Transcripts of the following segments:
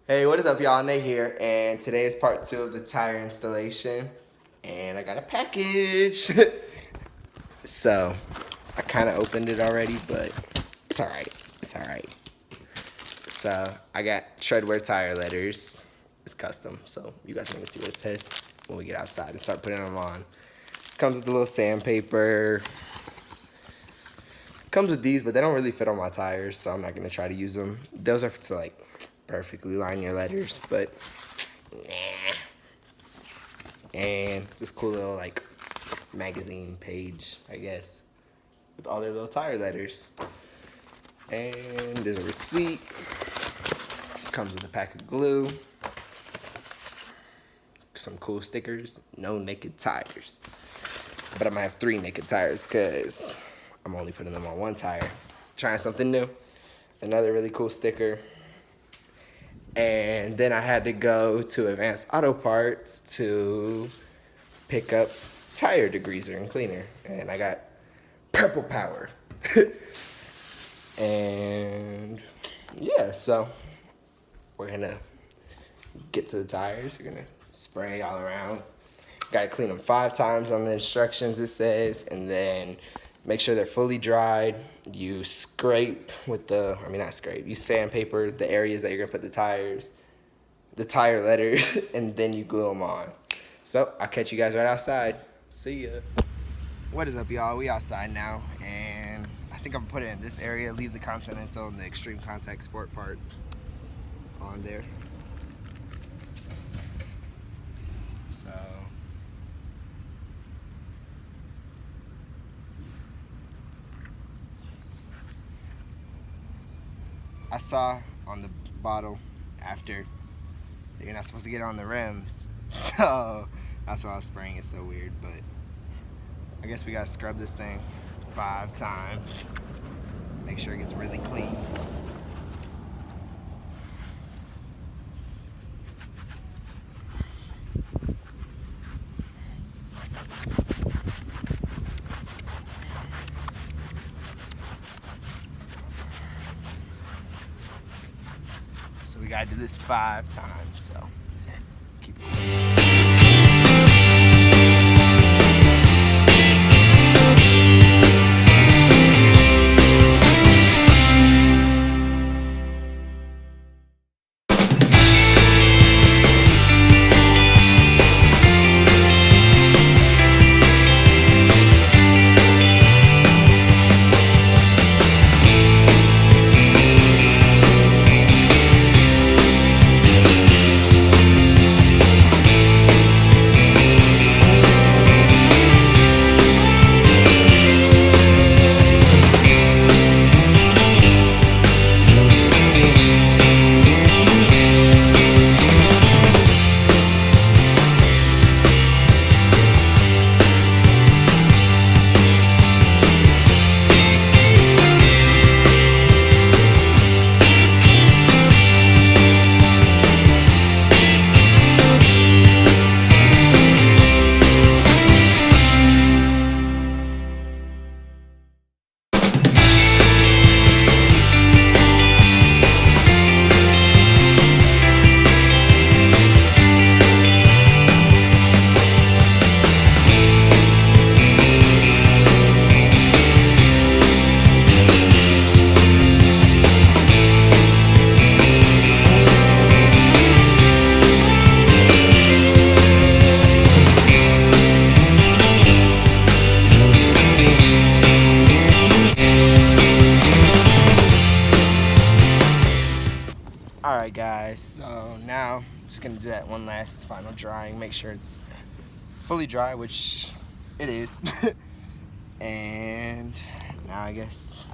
Hey, what is up, y'all? Nate here, and today is part 2 of the tire installation, and I got a package. So, I kind of opened it already, but it's alright. It's alright. So, I got TREADWEAR tire letters. It's custom, so you guys are going to see what it says when we get outside and start putting them on. Comes with a little sandpaper. Comes with these, but they don't really fit on my tires, so I'm not going to try to use them. Those are to, like, perfectly line your letters, but nah. And it's this cool little, like, magazine page, I guess, with all their little tire letters. And there's a receipt. Comes with a pack of glue. Some cool stickers. No naked tires. But I'm gonna have 3 naked tires because I'm only putting them on 1 tire. Trying something new. Another really cool sticker. And then I had to go to Advanced Auto Parts to pick up tire degreaser and cleaner. And I got Purple Power. And yeah, so we're gonna get to the tires. We're gonna spray all around. Gotta clean them 5 times on the instructions, it says, and then make sure they're fully dried. You scrape with not scrape, you sandpaper the areas that you're gonna put the tires, the tire letters, and then you glue them on. So I'll catch you guys right outside. See ya. What is up, y'all? We outside now, and I think I'm gonna put it in this area, leave the Continental and the Extreme Contact Sport parts on there. So I saw on the bottle after that you're not supposed to get on the rims, so that's why I was spraying it so weird. But I guess we gotta scrub this thing 5 times, make sure it gets really clean. So we gotta do this 5 times, so keep it clean. Alright guys, so now I'm just gonna do that one last final drying, make sure it's fully dry, which it is. And now I guess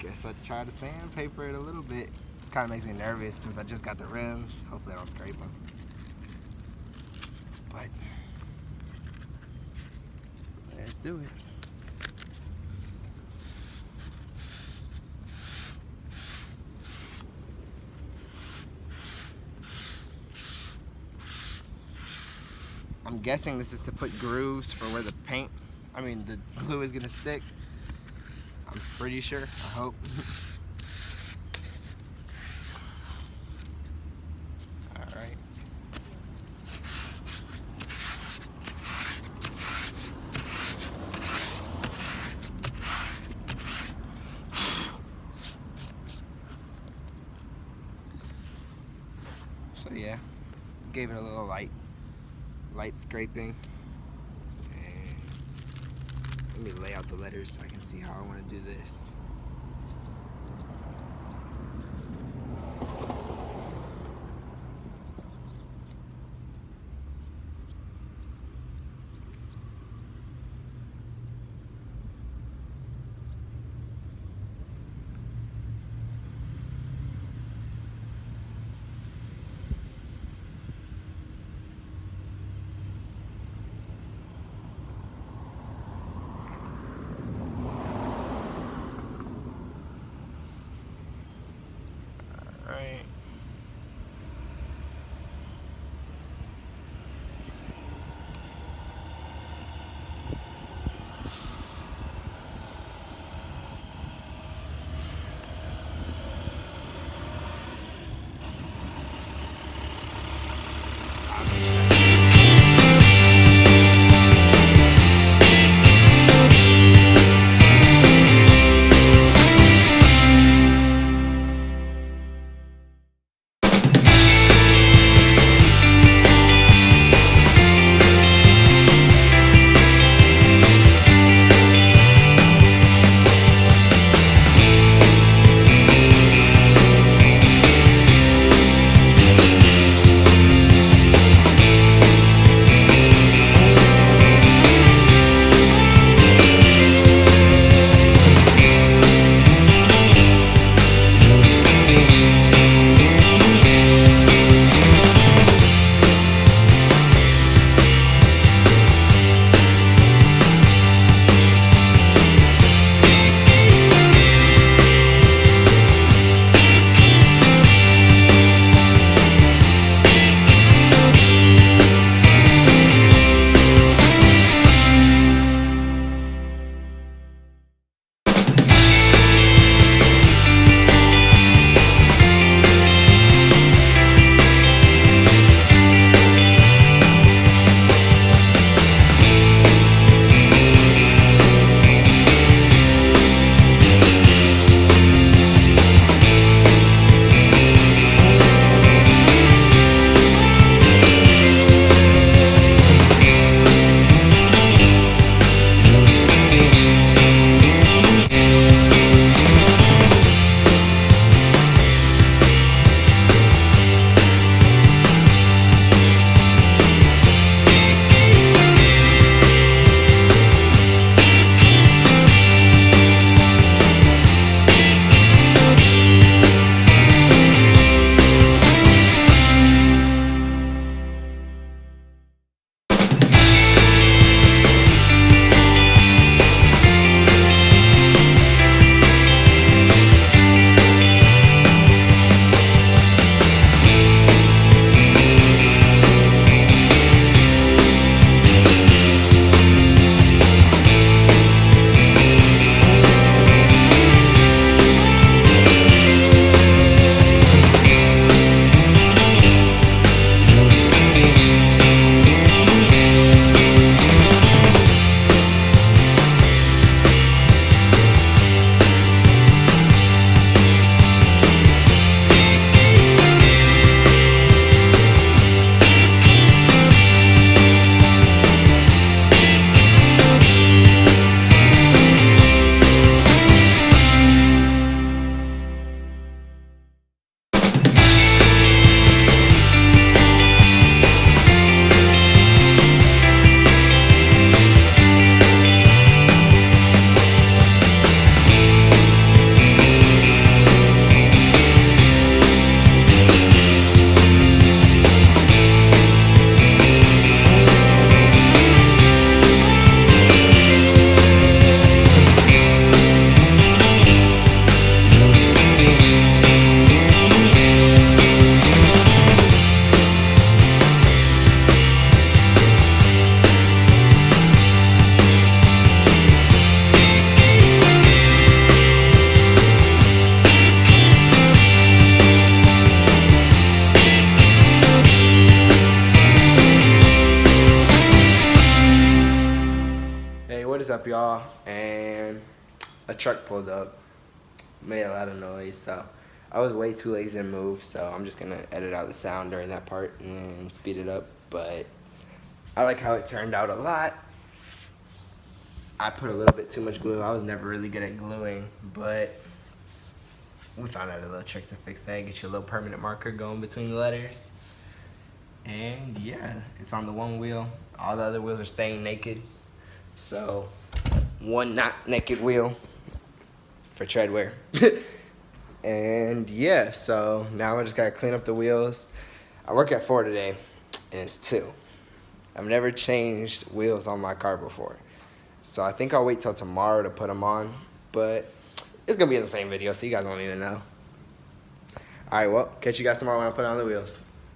I try to sandpaper it a little bit. It kind of makes me nervous since I just got the rims. Hopefully I don't scrape them. But let's do it. I'm guessing this is to put grooves for where the the glue is gonna stick. I'm pretty sure, I hope. So yeah, gave it a little light scraping. And let me lay out the letters so I can see how I want to do this. Alright. What is up, y'all? And a truck pulled up, made a lot of noise, so I was way too lazy to move, so I'm just gonna edit out the sound during that part and speed it up. But I like how it turned out a lot. I put a little bit too much glue. I was never really good at gluing, but we found out a little trick to fix that. Get your little permanent marker going between the letters. And yeah, it's on the one wheel. All the other wheels are staying naked. So, one not naked wheel for treadwear. And yeah, so now I just gotta clean up the wheels. I work at 4 today, and it's 2. I've never changed wheels on my car before. So I think I'll wait till tomorrow to put them on, but it's gonna be in the same video, so you guys won't even know. All right, well, catch you guys tomorrow when I put on the wheels.